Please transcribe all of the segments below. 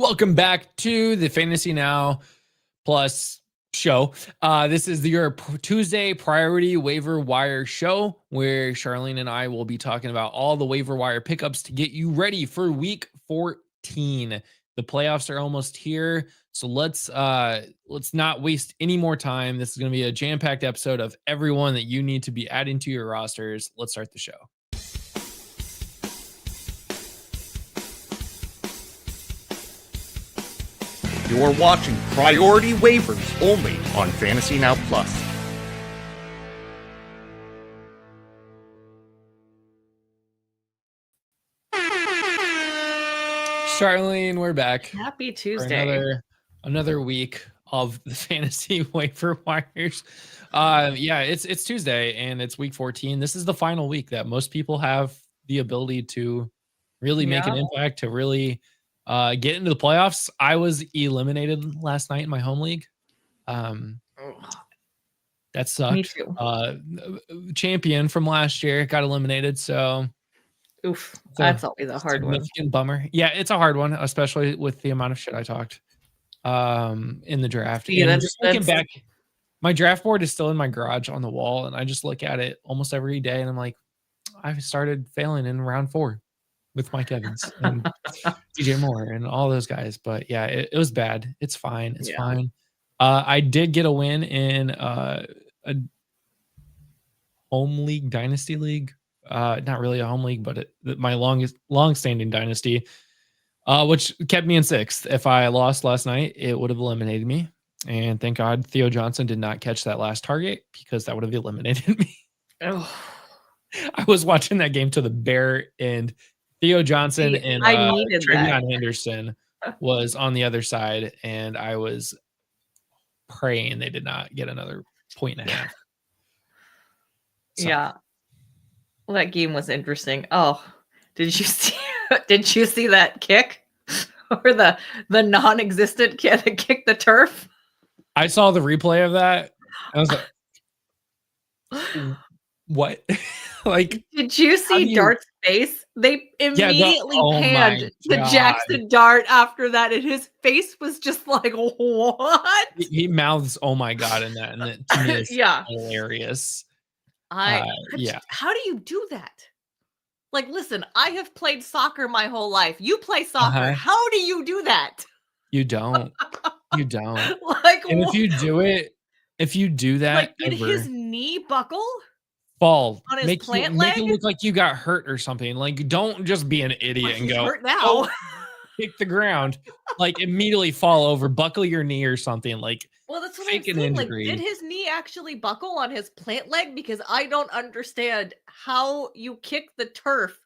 Welcome back to the Fantasy Now Plus show. This is your Tuesday priority waiver wire show where Charlene and I will be talking about all the waiver wire pickups to get you ready for week 14. The playoffs are almost here, so let's not waste any more time. This is going to be a jam-packed episode of everyone that you need to be adding to your rosters. Let's start the show. You're watching Priority Waivers only on Fantasy Now Plus. Charlene, we're back. Happy Tuesday. Another week of the fantasy waiver wires. It's Tuesday and it's week 14. This is the final week that most people have the ability to really make an impact, to really get into the playoffs. I was eliminated last night in my home league. That sucked. Me too. Champion from last year got eliminated, so oof, that's always a hard one. Bummer. Yeah, it's a hard one, especially with the amount of shit I talked in the draft. Yeah, and just looking back, my draft board is still in my garage on the wall, and I just look at it almost every day, and I'm like, I started failing in round 4 with Mike Evans and DJ Moore and all those guys. But yeah, it was bad. It's fine. It's fine. I did get a win in a home league, dynasty league. Not really a home league, but my long-standing dynasty, which kept me in 6th. If I lost last night, it would have eliminated me. And thank God Theo Johnson did not catch that last target, because that would have eliminated me. Oh. I was watching that game to the bare end. Theo Johnson and Trevion Henderson was on the other side, and I was praying they did not get another 1.5 points. So. Yeah. Well, that game was interesting. Oh, did you see that kick? Or the non-existent kid that kicked the turf? I saw the replay of that. I was like, what? Like, did you see Dart's face? They immediately panned to Jackson Dart after that, and his face was just like, what? He mouths, "Oh my God," in that, and that to me is hilarious. How do you do that? Like, listen, I have played soccer my whole life. You play soccer. How do you do that? You don't. You don't. Like, and if you do that, like, did his knee buckle? Fall on his plant leg? Make it look like you got hurt or something. Like, don't just be an idiot and go hurt now. Kick the ground, like immediately fall over, buckle your knee or something. Like, well, that's what I'm saying. Like, did his knee actually buckle on his plant leg? Because I don't understand how you kick the turf.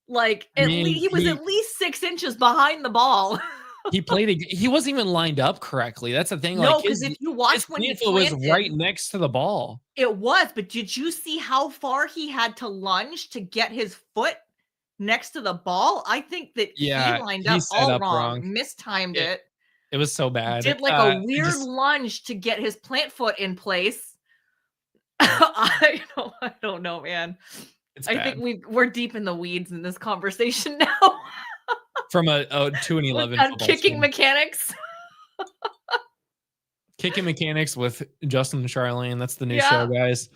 Like, he was at least 6 inches behind the ball. He wasn't even lined up correctly. That's the thing. No, like, because if you watch when he was right next to the ball. It was, but did you see how far he had to lunge to get his foot next to the ball? I think that he lined up all wrong, mistimed it. It was so bad. Did like a weird lunge to get his plant foot in place. I don't know, man. I think we're deep in the weeds in this conversation now. From a 2-11 kicking mechanics. Kicking mechanics with Justin and Charlene. That's the new show, guys.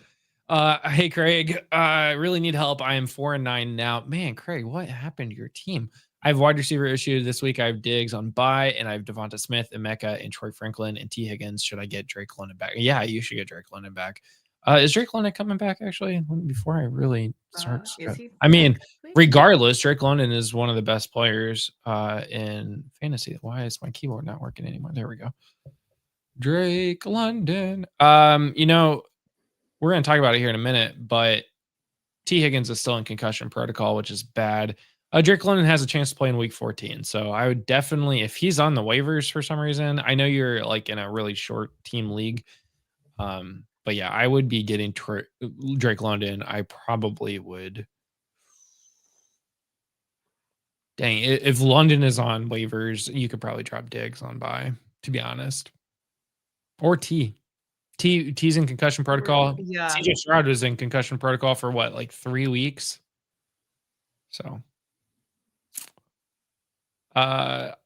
Hey Craig, I really need help. I am 4-9 now. Man, Craig, what happened to your team? I have wide receiver issue this week. I have Diggs on bye, and I have Devonta Smith and Mecca and Troy Franklin and T. Higgins. Should I get Drake London back? Yeah, you should get Drake London back. Is Drake London coming back actually? Before I really start, I mean, regardless, Drake London is one of the best players in fantasy. Why is my keyboard not working anymore? There we go. Drake London. We're going to talk about it here in a minute, but T. Higgins is still in concussion protocol, which is bad. Drake London has a chance to play in week 14. So I would definitely, if he's on the waivers for some reason, I know you're like in a really short team league. But yeah, I would be getting Drake London. I probably would. Dang, if London is on waivers, you could probably drop Diggs on bye, to be honest. Or T's in concussion protocol. Yeah. CJ Stroud was in concussion protocol for what, like 3 weeks? So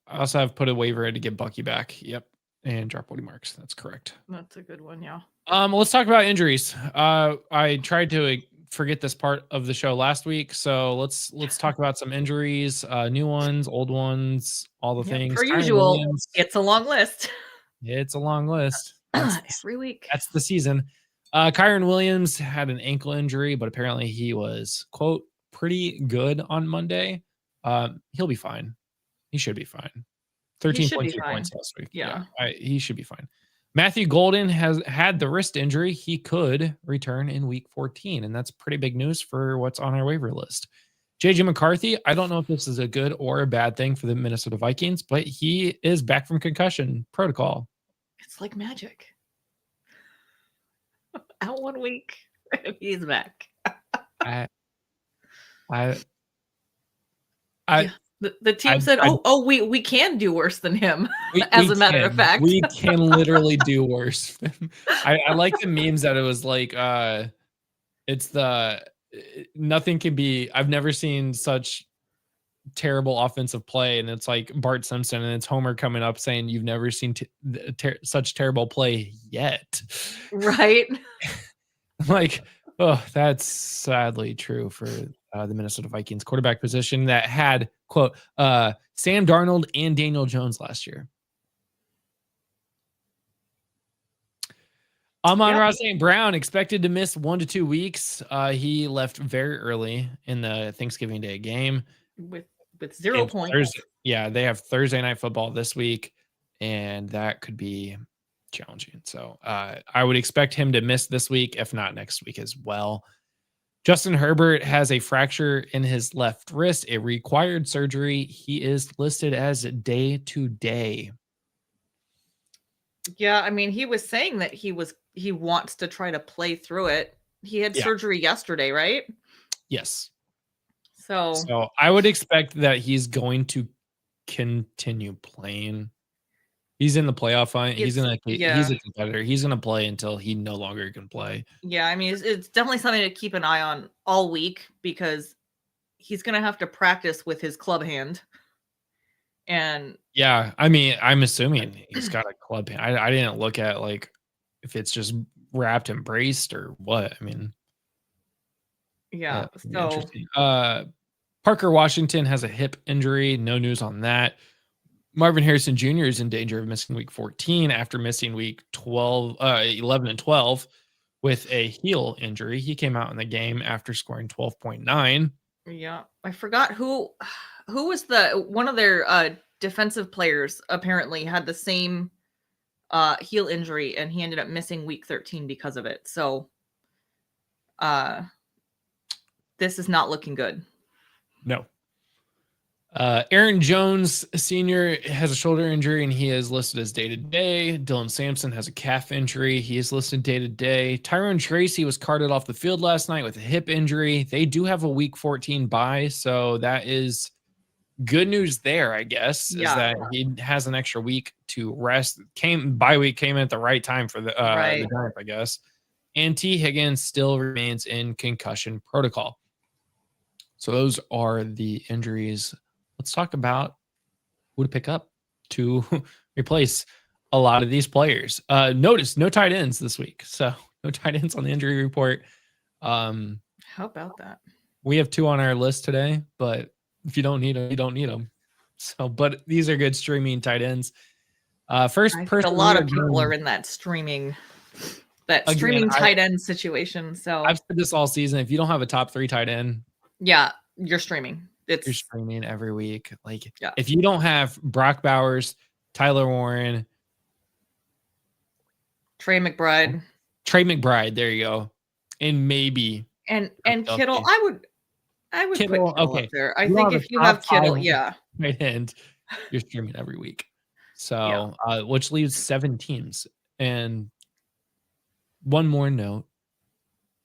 I also have put a waiver in to get Bucky back. Yep. And drop Woody Marks. That's correct. That's a good one. Yeah. Let's talk about injuries. I tried to forget this part of the show last week, so let's talk about some injuries, new ones, old ones, all the things. Per usual, it's a long list. It's a long list. Every week. That's the season. Kyren Williams had an ankle injury, but apparently he was, quote, pretty good on Monday. He'll be fine. He should be fine. 13.2 points last week. Yeah. He should be fine. Matthew Golden has had the wrist injury. He could return in week 14, and that's pretty big news for what's on our waiver list. JJ McCarthy, I don't know if this is a good or a bad thing for the Minnesota Vikings, but he is back from concussion protocol. It's like magic. Out 1 week, he's back. The team said, we can do worse than him. As a matter of fact, we can literally do worse. I like the memes that it was like, nothing can be. I've never seen such terrible offensive play, and it's like Bart Simpson, and it's Homer coming up saying, "You've never seen such terrible play yet." Right? Like, oh, that's sadly true for the Minnesota Vikings quarterback position that had, quote, Sam Darnold and Daniel Jones last year. Amon-Ra St. Brown expected to miss 1 to 2 weeks. He left very early in the Thanksgiving Day game with 0 points. They have Thursday Night Football this week, and that could be challenging. So I would expect him to miss this week, if not next week as well. Justin Herbert has a fracture in his left wrist, a required surgery. He is listed as day-to-day. Yeah, I mean, he was saying that he wants to try to play through it. He had surgery yesterday, right? Yes. So I would expect that he's going to continue playing. He's in the playoff fight. He's a competitor. He's going to play until he no longer can play. Yeah, I mean, it's definitely something to keep an eye on all week because he's going to have to practice with his club hand. And yeah, I mean, I'm assuming he's got a club hand. I didn't look at like if it's just wrapped and braced or what. I mean, yeah. So Parker Washington has a hip injury. No news on that. Marvin Harrison Jr. is in danger of missing week 14 after missing week 11 and 12 with a heel injury. He came out in the game after scoring 12.9. Yeah, I forgot who was one of their defensive players apparently had the same heel injury, and he ended up missing week 13 because of it. So this is not looking good. No. Aaron Jones Sr. has a shoulder injury, and he is listed as day-to-day. Dylan Sampson has a calf injury. He is listed day-to-day. Tyrone Tracy was carted off the field last night with a hip injury. They do have a week 14 bye, so that is good news there, I guess, is that he has an extra week to rest. Bye week came in at the right time for the Giants, I guess. And T. Higgins still remains in concussion protocol. So those are the injuries. Let's talk about who to pick up to replace a lot of these players. Notice no tight ends this week. So no tight ends on the injury report. How about that? We have 2 on our list today, but if you don't need them, you don't need them. So, but these are good streaming tight ends. First person, a lot of people are in that streaming tight end situation. So I've said this all season. If you don't have a top 3 tight end, you're streaming. You're streaming every week. Like, if you don't have Brock Bowers, Tyler Warren, Trey McBride, there you go, and maybe and Kittle, I would put Kittle up there. I think if you have Kittle, right end, you're streaming every week. So, which leaves 7 teams. And one more note: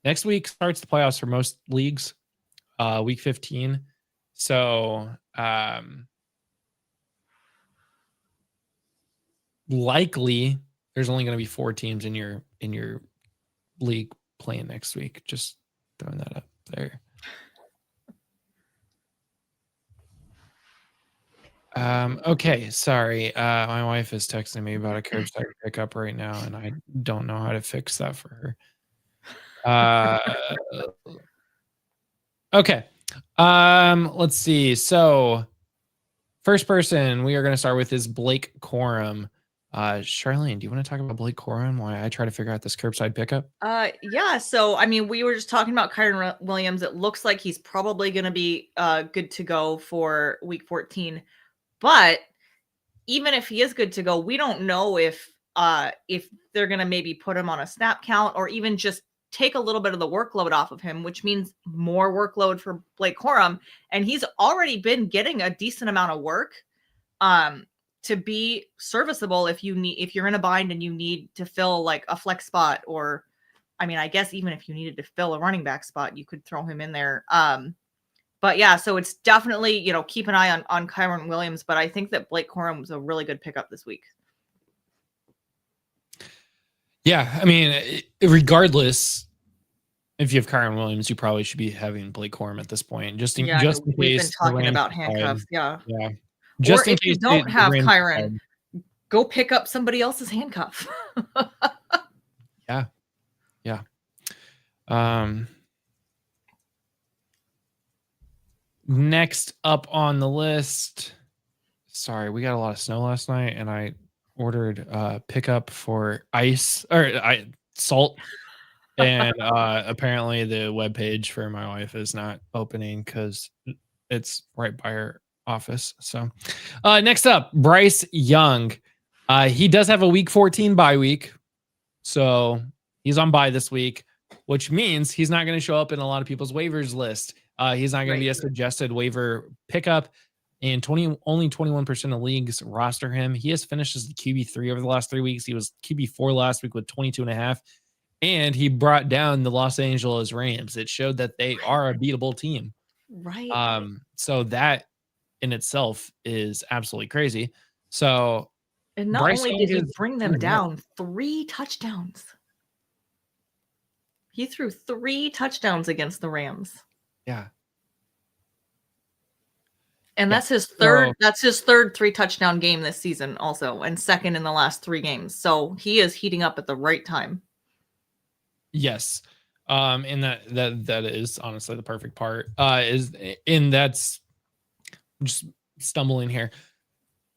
next week starts the playoffs for most leagues. Week 15. So likely there's only going to be 4 teams in your league playing next week. Just throwing that up there. Okay, sorry. My wife is texting me about a curbside pickup right now, and I don't know how to fix that for her. Okay. Let's see. So first person we are going to start with is Blake Corum. Charlene, do you want to talk about Blake Corum? Why I try to figure out this curbside pickup? Yeah. So, I mean, we were just talking about Kyren Williams. It looks like he's probably going to be good to go for week 14. But even if he is good to go, we don't know if they're going to maybe put him on a snap count or even just take a little bit of the workload off of him, which means more workload for Blake Corum. And he's already been getting a decent amount of work to be serviceable if you're in a bind and you need to fill like a flex spot, or I mean, I guess even if you needed to fill a running back spot, you could throw him in there. But yeah, so it's definitely, keep an eye on Kyren Williams, but I think that Blake Corum was a really good pickup this week. Yeah, I mean, regardless, if you have Kyren Williams, you probably should be having Blake Corum at this point. Just in case we've been talking about handcuffs. Yeah. Just or if you don't have Kyren, go pick up somebody else's handcuff. Yeah. Next up on the list. Sorry, we got a lot of snow last night, and I ordered pickup for salt. And apparently the webpage for my wife is not opening because it's right by her office. So next up, Bryce Young. He does have a week 14 bye week. So he's on bye this week, which means he's not going to show up in a lot of people's waivers list. He's not going to be a suggested waiver pickup. And only 21% of leagues roster him. He has finished as the QB3 over the last 3 weeks. He was QB4 last week with 22.5. And he brought down the Los Angeles Rams. It showed that they are a beatable team. Right. So that in itself is absolutely crazy. So, and not only did he bring them down, 3 touchdowns. He threw 3 touchdowns against the Rams. Yeah. And that's his third 3-touchdown game this season also, and second in the last 3 games. So he is heating up at the right time. Yes. And that is honestly the perfect part. That's just stumbling here.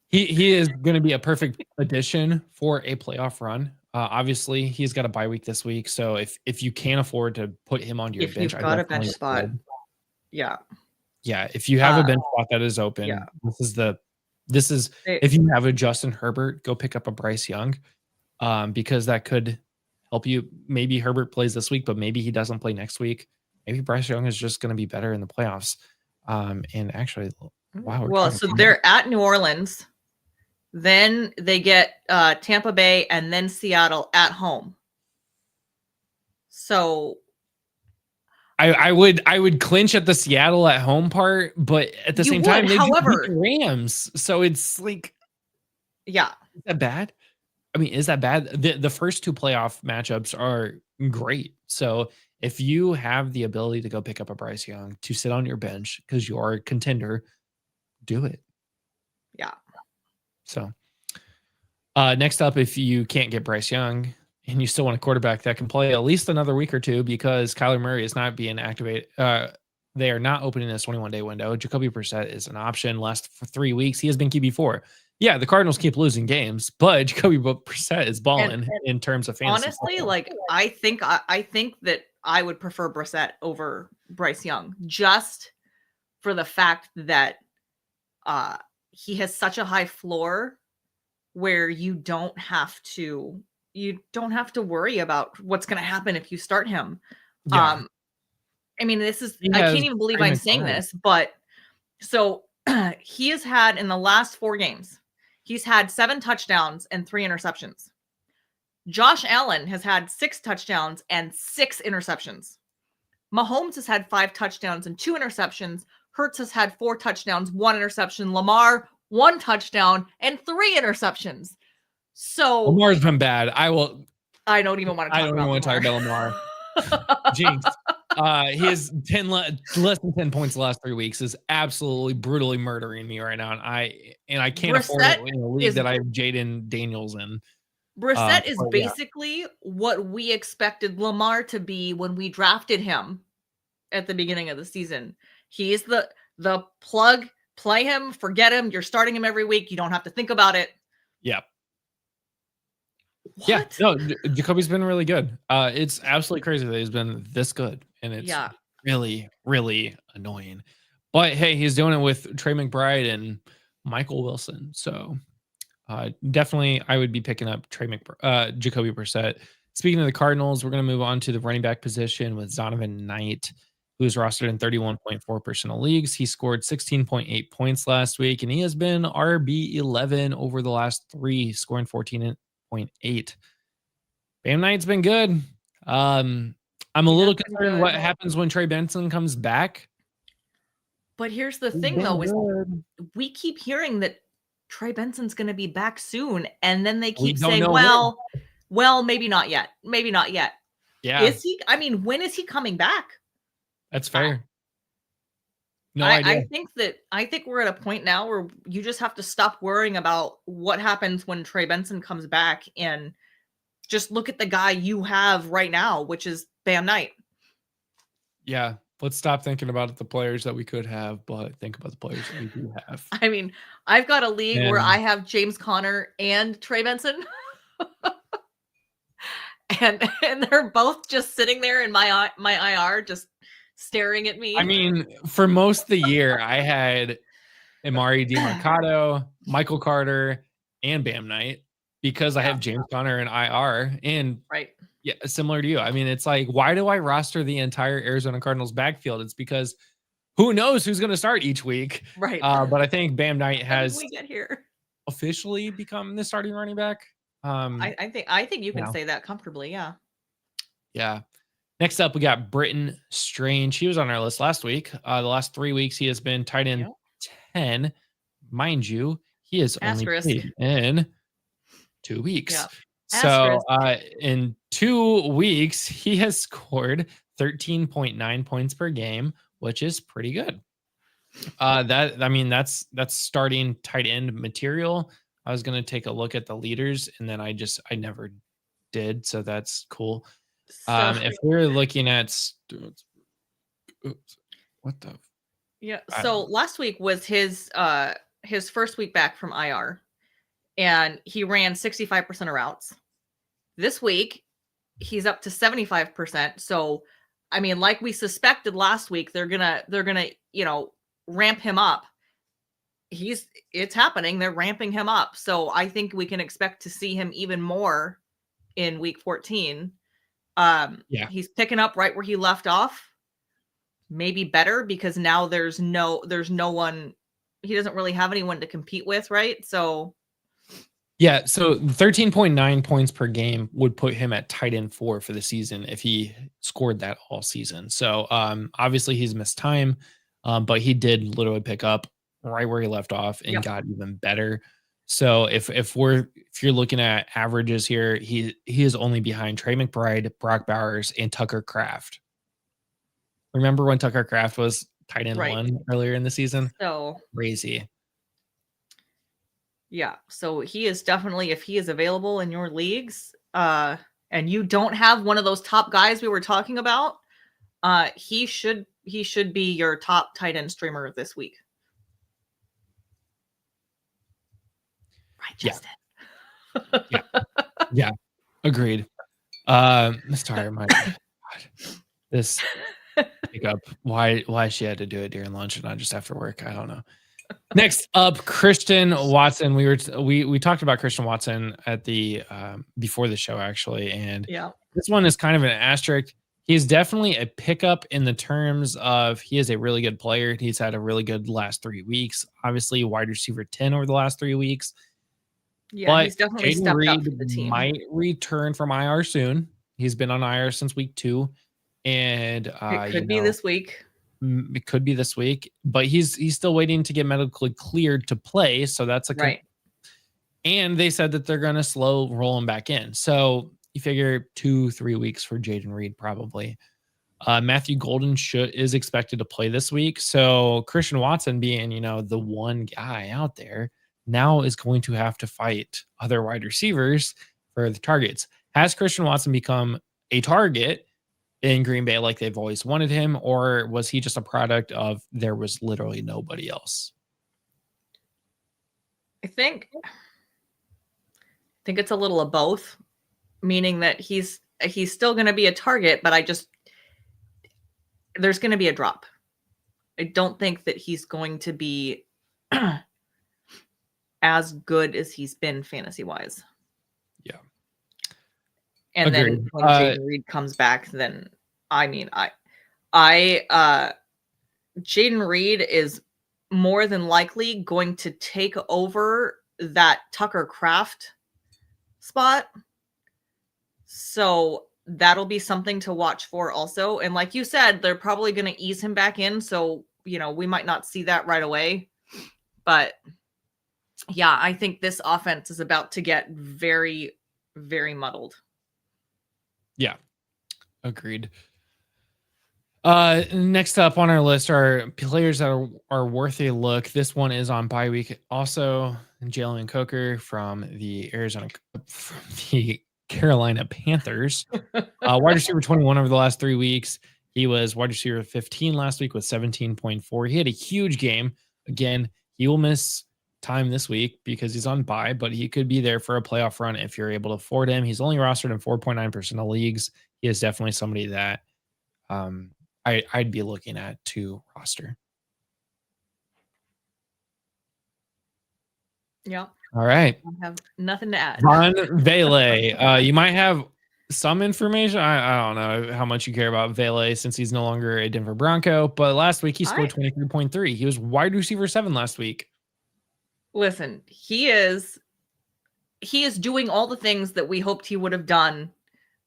He is going to be a perfect addition for a playoff run. Obviously he's got a bye week this week. So if you can't afford to put him onto your bench, you've got a bench spot. Yeah. Yeah. If you have a bench spot that is open, this is if you have a Justin Herbert, go pick up a Bryce Young. Because that could help you. Maybe Herbert plays this week, but maybe he doesn't play next week. Maybe Bryce Young is just going to be better in the playoffs. And actually, wow. Well, so they're at New Orleans, then they get Tampa Bay, and then Seattle at home. So I would clinch at the Seattle at home part, but at the same time, they beat the Rams. So it's like, yeah, is that bad? I mean, is that bad? The first 2 playoff matchups are great. So if you have the ability to go pick up a Bryce Young to sit on your bench because you are a contender, do it. Yeah. So next up, if you can't get Bryce Young and you still want a quarterback that can play at least another week or 2 because Kyler Murray is not being activated. They are not opening this 21-day window. Jacoby Brissett is an option. Last for 3 weeks, he has been QB4. Yeah, the Cardinals keep losing games, but Jacoby Brissett is balling in terms of fantasy. Honestly, like I think that I would prefer Brissett over Bryce Young just for the fact that he has such a high floor where you don't have to worry about what's going to happen if you start him. Yeah. I mean, I can't even believe I'm saying this, but so he has had in the last 4 games, he's had 7 touchdowns and 3 interceptions. Josh Allen has had 6 touchdowns and 6 interceptions. Mahomes has had 5 touchdowns and 2 interceptions. Hurts has had 4 touchdowns, 1 interception. Lamar, 1 touchdown and 3 interceptions. So Lamar's been bad. I don't even want to talk about Lamar. Jinx. He has less than 10 points the last 3 weeks is absolutely brutally murdering me right now. And I can't afford it in a league that I have Jaden Daniels in. Brissett is basically what we expected Lamar to be when we drafted him at the beginning of the season. He is the plug, play him, forget him. You're starting him every week. You don't have to think about it. Yeah. What? Yeah. No, Jacoby's been really good. It's absolutely crazy that he's been this good. And it's really, really annoying. But hey, he's doing it with Trey McBride and Michael Wilson. So definitely I would be picking up Jacoby Brissett. Speaking of the Cardinals, we're going to move on to the running back position with Zonovan Knight, who is rostered in 31.4% of leagues. He scored 16.8 points last week, and he has been RB11 over the last 3, scoring 14.8. Bam Knight's been good. I'm a little concerned what happens when Trey Benson comes back. But here's the thing, though, is we keep hearing that Trey Benson's going to be back soon, and then they keep saying, well, maybe not yet. Maybe not yet. Yeah. Is he? I mean, when is he coming back? That's fair. No idea. I think we're at a point now where you just have to stop worrying about what happens when Trey Benson comes back and just look at the guy you have right now, which is Bam Knight. Yeah. Let's stop thinking about the players that we could have, but think about the players that we do have. I mean, I've got a league where I have James Conner and Trey Benson. and they're both just sitting there in my IR, just staring at me. I mean, for most of the year, I had Amari DiMercato, Michael Carter, and Bam Knight because I have James Conner and IR. And yeah, similar to you. I mean, it's like, why do I roster the entire Arizona Cardinals backfield? It's because who knows who's going to start each week. Right. But I think Bam Knight has officially become the starting running back. I think you can say that comfortably. Yeah. Yeah. Next up, we got Brenton Strange. He was on our list last week. The last 3 weeks, he has been tight end 10. Mind you, he has only played in 2 weeks. Yeah. So in 2 weeks, he has scored 13.9 points per game, which is pretty good. That's starting tight end material. I was going to take a look at the leaders, and then I never did. So that's cool. If we're looking at so last week was his first week back from IR, and he ran 65% of routes. This week he's up to 75%. So I mean, like we suspected last week, they're gonna ramp him up. It's happening. They're ramping him up. So I think we can expect to see him even more in week 14. He's picking up right where he left off, maybe better, because now there's no one. He doesn't really have anyone to compete with, right? So 13.9 points per game would put him at tight end 4 for the season if he scored that all season. So obviously he's missed time, but he did literally pick up right where he left off and got even better. So if you're looking at averages here, he is only behind Trey McBride, Brock Bowers, and Tucker Kraft. Remember when Tucker Kraft was tight end 1 earlier in the season? So crazy. Yeah. So he is definitely, if he is available in your leagues, and you don't have one of those top guys we were talking about, he should be your top tight end streamer this week. Right, Justin. Yeah. Agreed. Sorry, my God. This pickup. Why she had to do it during lunch and not just after work? I don't know. Next up, Christain Watson. We talked about Christain Watson at the before the show actually, and this one is kind of an asterisk. He's definitely a pickup in the terms of he is a really good player. He's had a really good last 3 weeks. Obviously, wide receiver 10 over the last 3 weeks. Yeah, but he's definitely Jayden stepped Reed up for the team. Might return from IR soon. He's been on IR since week 2, and it could be this week. It could be this week, but he's still waiting to get medically cleared to play. So that's right. And they said that they're going to slow roll him back in. So you figure 2-3 weeks for Jayden Reed probably. Matthew Golden is expected to play this week. So Christain Watson being, the one guy out there now is going to have to fight other wide receivers for the targets. Has Christain Watson become a target in Green Bay like they've always wanted him, or was he just a product of there was literally nobody else? I think it's a little of both, meaning that he's still going to be a target, but there's going to be a drop. I don't think that he's going to be as good as he's been fantasy wise. Yeah. And Agreed. then when Jayden Reed comes back, then Jayden Reed is more than likely going to take over that Tucker Kraft spot. So that'll be something to watch for also. And like you said, they're probably going to ease him back in. So, we might not see that right away. But yeah, I think this offense is about to get very, very muddled. Yeah. Agreed. Next up on our list are players that are worth a look. This one is on bye week. Also, Jalen Coker from the Carolina Panthers. Wide receiver 21 over the last 3 weeks. He was wide receiver 15 last week with 17.4. He had a huge game. Again, he will miss time this week because he's on bye, but he could be there for a playoff run if you're able to afford him. He's only rostered in 4.9% of leagues. He is definitely somebody that I'd be looking at to roster. Yeah. All right. I have nothing to add. DeVaughn Vele. You might have some information. I don't know how much you care about Vele since he's no longer a Denver Bronco, but last week he scored 23.3. He was wide receiver 7 last week. Listen, he is doing all the things that we hoped he would have done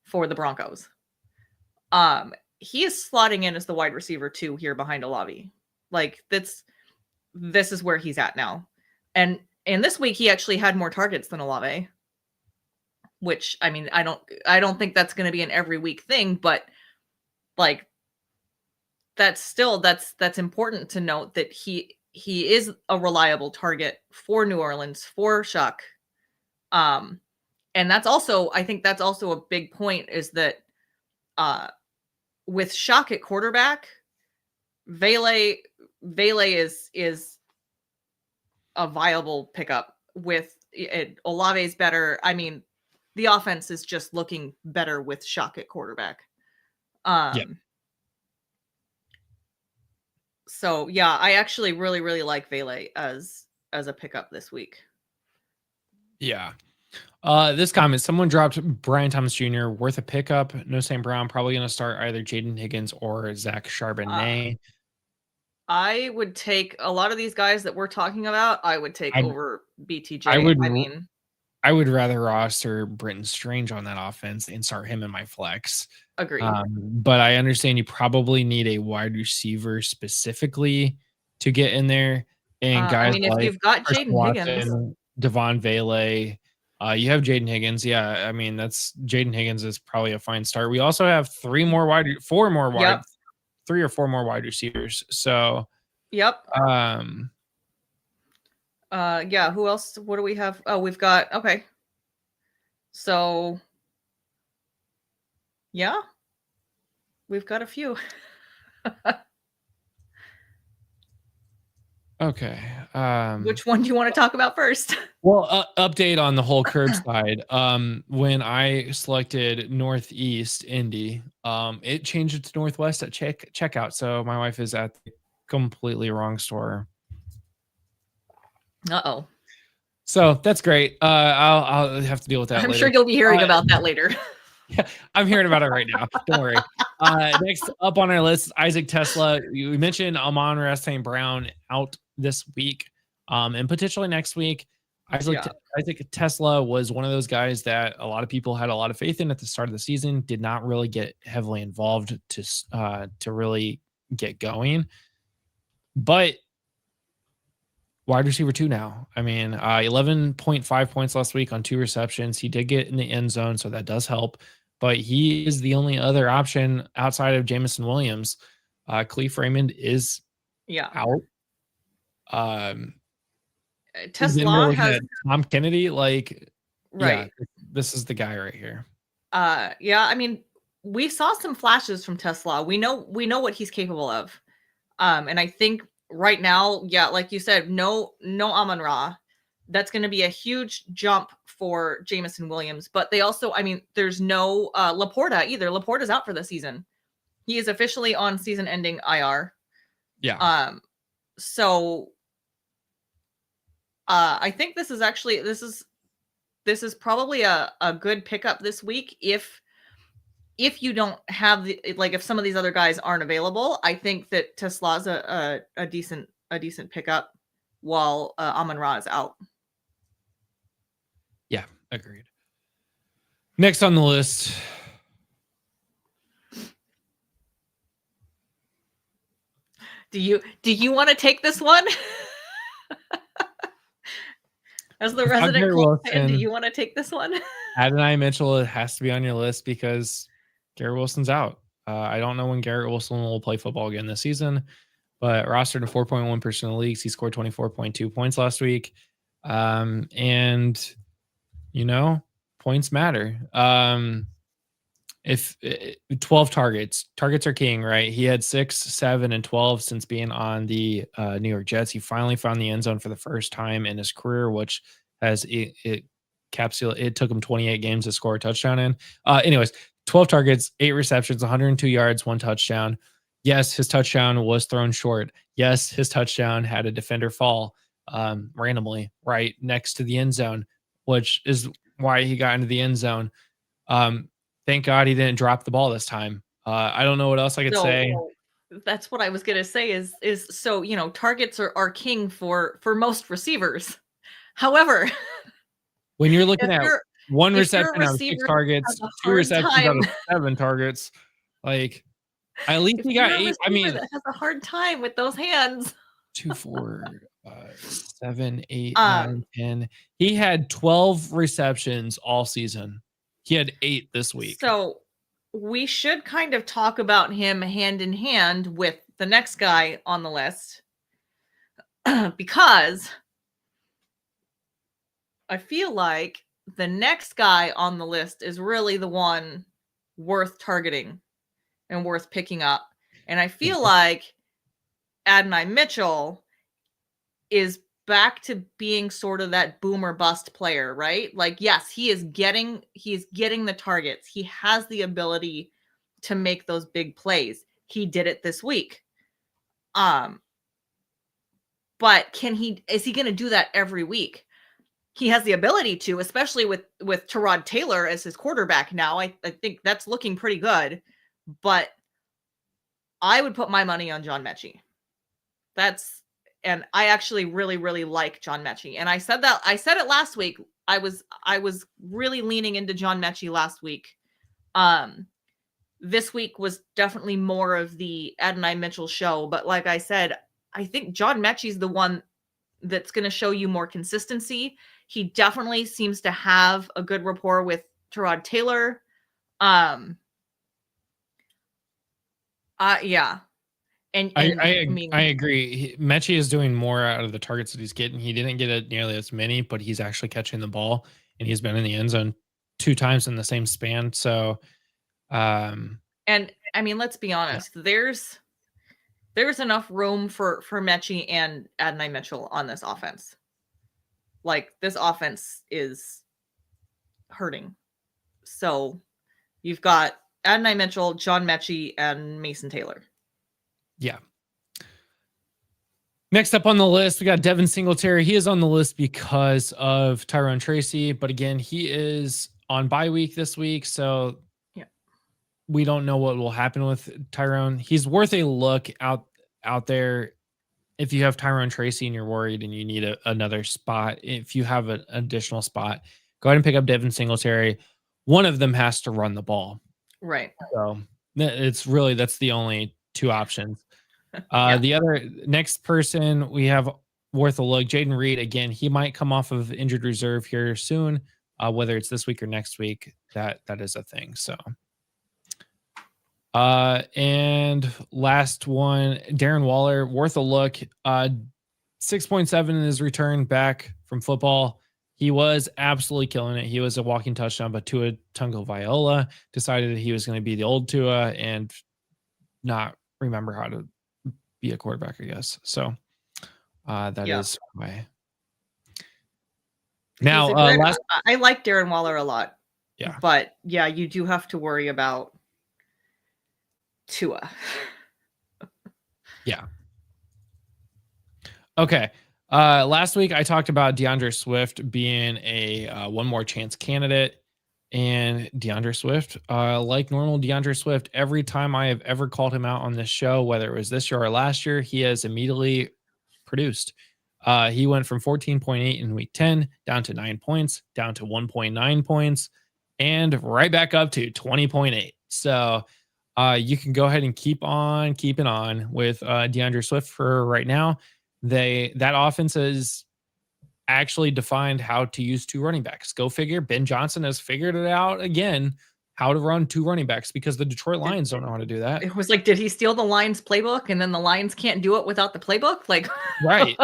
for the Broncos. He is slotting in as the wide receiver 2 here behind Olave. Like this is where he's at now. And this week he actually had more targets than Olave, which I mean, I don't think that's going to be an every week thing, but like that's important to note that he is a reliable target for New Orleans, for Shuck. And that's also, I think that's also a big point is that with Shuck at quarterback, Vele is a viable pickup. With Olave's better. I mean, the offense is just looking better with Shuck at quarterback. So yeah, I actually really, really like Vele as a pickup this week. Yeah. This comment, someone dropped Brian Thomas Jr. worth a pickup. No St. Brown, probably going to start either Jaden Higgins or Zach Charbonnet. I would take a lot of these guys that we're talking about. I would take over BTJ. I would rather roster Brenton Strange on that offense and start him in my flex. Agreed. But I understand you probably need a wide receiver specifically to get in there. And guys, if you've got Jayden Higgins, DeVaughn Vele, you have Jayden Higgins. Yeah, I mean Jayden Higgins is probably a fine start. We also have 3 or 4 more wide receivers. So, yep. Yeah, who else? What do we have? Oh, we've got, okay. So, yeah, we've got a few. Okay. Which one do you want to talk about first? Well, update on the whole curbside. When I selected Northeast Indy, it changed it to Northwest at checkout. So my wife is at the completely wrong store. Uh-oh. So that's great. I'll have to deal with that later. I'm sure you'll be hearing about that later. Yeah, I'm hearing about it right now. Don't worry. Next up on our list, Isaac TeSlaa. We mentioned Amon-Ra St. Brown out this week, and potentially next week. Isaac TeSlaa was one of those guys that a lot of people had a lot of faith in at the start of the season. Did not really get heavily involved to really get going, but wide receiver 2 now. I mean, 11.5 points last week on 2 receptions. He did get in the end zone, so that does help. but he is the only other option outside of Jameson Williams. Khalif Raymond is out. TeSlaa has Tom Kennedy. Like, right. Yeah, this is the guy right here. Yeah, I mean, we saw some flashes from TeSlaa. We know what he's capable of. And I think right now, yeah, like you said, no Amon-Ra. That's going to be a huge jump for Jameson Williams. But they also, I mean, there's no Laporta either. Laporta's out for the season. He is officially on season-ending IR. Yeah. So I think this is probably a good pickup this week if you don't have if some of these other guys aren't available. I think that TeSlaa's a decent pickup while Amon-Ra is out. Yeah, agreed. Next on the list, do you want to take this one? As the resident Colts fan, do you want to take this one? Adonai Mitchell, it has to be on your list because Garrett Wilson's out. I don't know when Garrett Wilson will play football again this season, but rostered to 4.1% of leagues. He scored 24.2 points last week. And, points matter. If 12 targets are king, right? He had 6, 7, and 12 since being on the New York Jets. He finally found the end zone for the first time in his career, which has it took him 28 games to score a touchdown in. Anyways, 12 targets, 8 receptions, 102 yards, 1 touchdown. Yes, his touchdown was thrown short. Yes, his touchdown had a defender fall randomly right next to the end zone, which is why he got into the end zone. Thank God he didn't drop the ball this time. I don't know what else I could say. That's what I was gonna say is so targets are king for most receivers. However, when you're looking at one reception out of 6 targets, 2 receptions out of 7 targets, like at least he got 8. I mean, that has a hard time with those hands. 2, 4, 7, 8, 9, 10. He had 12 receptions all season. He had 8 this week. So we should kind of talk about him hand in hand with the next guy on the list because I feel like the next guy on the list is really the one worth targeting and worth picking up. And I feel like Adonai Mitchell is back to being sort of that boom or bust player, right? Like, yes, he is getting the targets. He has the ability to make those big plays. He did it this week. But is he going to do that every week? He has the ability to, especially with Tyrod Taylor as his quarterback now. I think that's looking pretty good. But I would put my money on John Metchie. And I actually really, really like John Metchie. And I said it last week. I was really leaning into John Metchie last week. This week was definitely more of the Adonai Mitchell show. But like I said, I think John Metchie's the one that's going to show you more consistency. He definitely seems to have a good rapport with Tyrod Taylor. Yeah. And I agree. Metchie is doing more out of the targets that he's getting. He didn't get it nearly as many, but he's actually catching the ball, and he's been in the end zone 2 times in the same span. So, and I mean, let's be honest. Yeah. There's enough room for Metchie and Adonai Mitchell on this offense. Like, this offense is hurting. So you've got Adonai Mitchell, John Metchie, and Mason Taylor. Yeah. Next up on the list, we got Devin Singletary. He is on the list because of Tyrone Tracy, but again, he is on bye week this week, so yeah, we don't know what will happen with Tyrone. He's worth a look out there if you have Tyrone Tracy and you're worried and you need another spot. If you have an additional spot, go ahead and pick up Devin Singletary. One of them has to run the ball. Right. So that's the only 2 options. Yeah. The other next person we have worth a look, Jayden Reed. Again, he might come off of injured reserve here soon. whether it's this week or next week, that is a thing. So, and last one, Darren Waller, worth a look. 6.7 in his return back from football. He was absolutely killing it. He was a walking touchdown, but Tua Tagovailoa decided that he was going to be the old Tua and not remember how to be a quarterback, I guess. So that is why. Now, I like Darren Waller a lot. Yeah. But yeah, you do have to worry about Tua. Yeah. Okay. Last week I talked about DeAndre Swift being a one more chance candidate, and DeAndre Swift, like normal DeAndre Swift, every time I have ever called him out on this show, whether it was this year or last year, he has immediately produced. He went from 14.8 in week 10 down to 9 points, down to 1.9 points, and right back up to 20.8. So you can go ahead and keep on keeping on with DeAndre Swift for right now. That offense has actually defined how to use two running backs. Go figure. Ben Johnson has figured it out again, how to run two running backs, because the Detroit Lions don't know how to do that. It was like, did he steal the Lions playbook and then the Lions can't do it without the playbook? Like, right.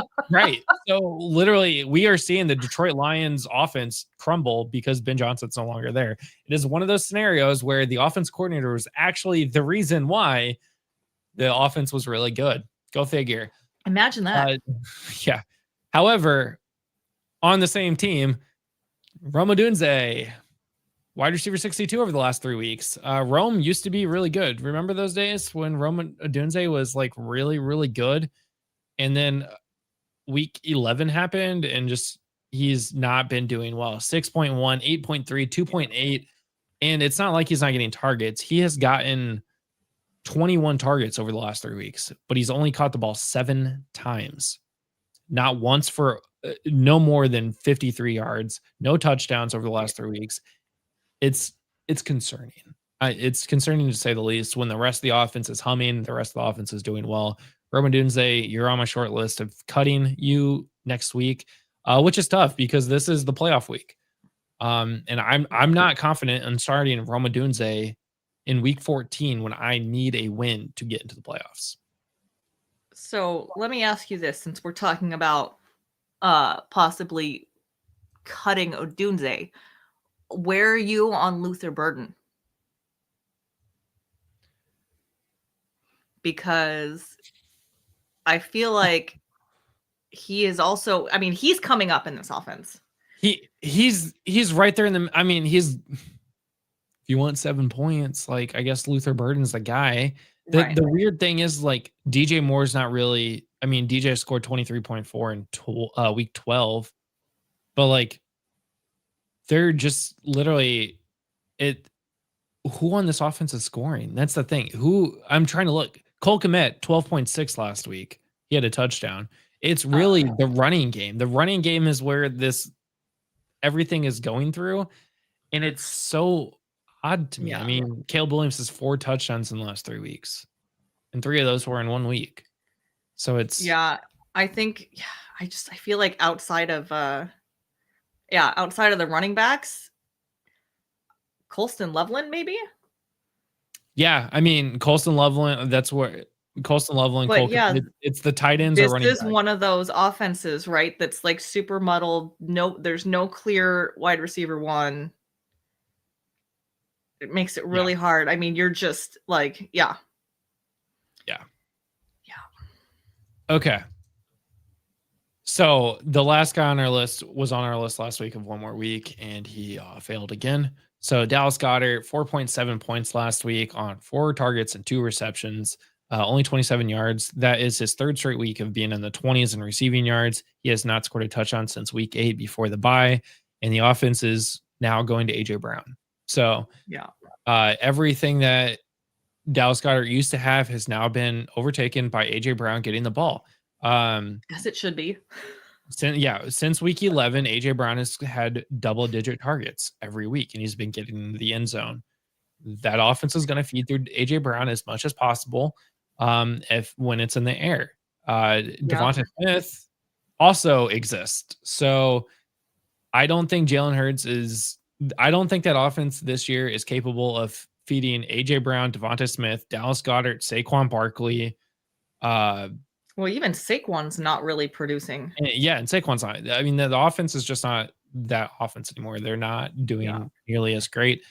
So literally we are seeing the Detroit Lions offense crumble because Ben Johnson's no longer there. It is one of those scenarios where the offense coordinator was actually the reason why the offense was really good. Go figure. Imagine that. Yeah. However, on the same team, Rome Odunze, wide receiver 62 over the last 3 weeks. Rome used to be really good. Remember those days when Rome Odunze was like really, really good? And then week 11 happened and just he's not been doing well. 6.1, 8.3, 2.8. And it's not like he's not getting targets. He has gotten 21 targets over the last 3 weeks, but he's only caught the ball 7 times. Not once for no more than 53 yards, no touchdowns over the last 3 weeks. It's concerning. It's concerning to say the least when the rest of the offense is humming, the rest of the offense is doing well. Roman Dunze, you're on my short list of cutting you next week, which is tough because this is the playoff week. And I'm not confident in starting Roman Dunze in week 14 when I need a win to get into the playoffs. So let me ask you this, since we're talking about possibly cutting Odunze, where are you on Luther Burden? Because I feel like he is also, I mean, he's coming up in this offense. He's right there in the, I mean, if you want 7 points, like I guess Luther Burden's the guy. The weird thing is like DJ Moore's not really, I mean, DJ scored 23.4 in week 12, but like they're just literally who on this offense is scoring? That's the thing. Who I'm trying to look. Cole Kmet, 12.6 last week. He had a touchdown. It's really the running game. The running game is where everything is going through. And it's so odd to me. Yeah. I mean, Caleb Williams has 4 touchdowns in the last 3 weeks. And 3 of those were in 1 week. So it's I think I feel like outside of the running backs, Colston Loveland, maybe? Yeah, I mean, Colston Loveland, that's where Colston Loveland, but it's the tight ends or running This is one of those offenses, right? That's like super muddled. No, there's no clear wide receiver one. It makes it really hard. I mean, you're just like, Yeah. Okay. So the last guy on our list was on our list last week of one more week, and he failed again. So Dallas Goedert, 4.7 points last week on 4 targets and 2 receptions, only 27 yards. That is his 3rd straight week of being in the 20s in receiving yards. He has not scored a touchdown since week 8 before the bye, and the offense is now going to AJ Brown. So everything that Dallas Goedert used to have has now been overtaken by AJ Brown getting the ball. As it should be. Since week 11, AJ Brown has had double-digit targets every week, and he's been getting into the end zone. That offense is going to feed through AJ Brown as much as possible. When it's in the air, Devonta Smith also exists. So I don't think Jalen Hurts I don't think that offense this year is capable of feeding AJ Brown, Devonta Smith, Dallas Goedert, Saquon Barkley. Well, even Saquon's not really producing. And Saquon's not. I mean, the offense is just not that offense anymore. They're not doing nearly as great.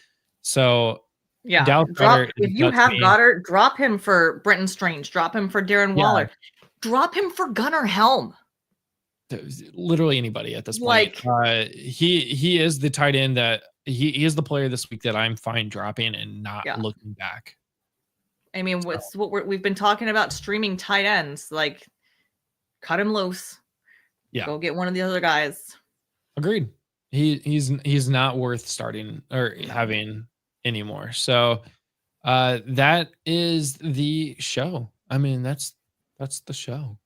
So, Dallas Goedert, if you have Goddard, drop him for Brenton Strange. Drop him for Darren Waller. Drop him for Gunnar Helm. Literally anybody at this point. He is the tight end that he is the player this week that I'm fine dropping and not looking back. I mean, what's what we've been talking about, streaming tight ends, like cut him loose. Yeah. Go get one of the other guys. Agreed. He's not worth starting or having anymore. So that is the show. I mean, that's the show.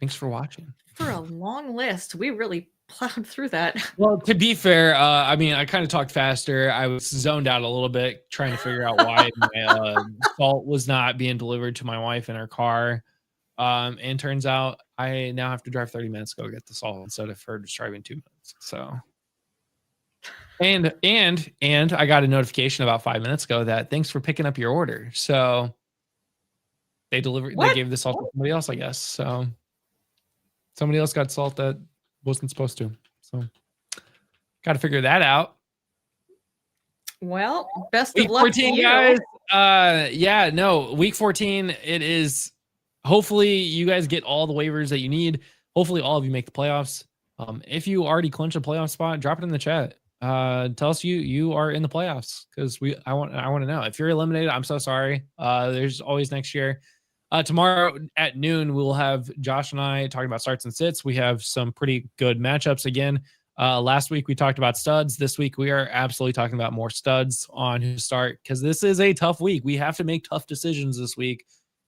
Thanks for watching. For a long list, we really plowed through that. Well, to be fair, I mean, I kind of talked faster. I was zoned out a little bit trying to figure out why my salt was not being delivered to my wife in her car. And turns out I now have to drive 30 minutes to go get the salt instead of her just driving 2 minutes. So, and I got a notification about 5 minutes ago that thanks for picking up your order. So they delivered. What? They gave the salt to somebody else, I guess. So somebody else got salt that wasn't supposed to. So got to figure that out. Well, best of luck 14, to you guys. Week 14. It is. Hopefully you guys get all the waivers that you need. Hopefully all of you make the playoffs. If you already clinched a playoff spot, drop it in the chat. Tell us you are in the playoffs because I want to know. If you're eliminated, I'm so sorry. There's always next year. Tomorrow at noon, we'll have Josh and I talking about starts and sits. We have some pretty good matchups again. Last week we talked about studs. This week we are absolutely talking about more studs on who to start because this is a tough week. We have to make tough decisions this week.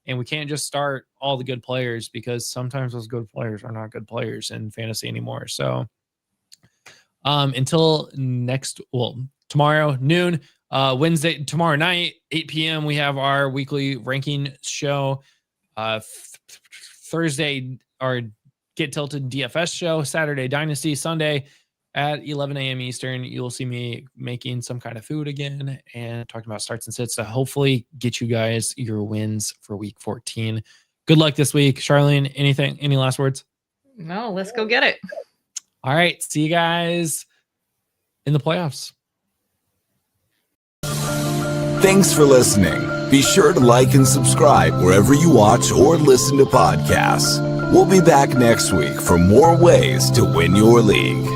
And we can't just start all the good players because sometimes those good players are not good players in fantasy anymore. So until tomorrow noon, Wednesday, tomorrow night, 8 p.m., we have our weekly ranking show. Thursday, our Get Tilted DFS show. Saturday, Dynasty. Sunday at 11 a.m. Eastern, you'll see me making some kind of food again and talking about starts and sits to hopefully get you guys your wins for week 14. Good luck this week. Charlene, any last words? No, let's go get it. All right. See you guys in the playoffs. Thanks for listening. Be sure to like and subscribe wherever you watch or listen to podcasts. We'll be back next week for more ways to win your league.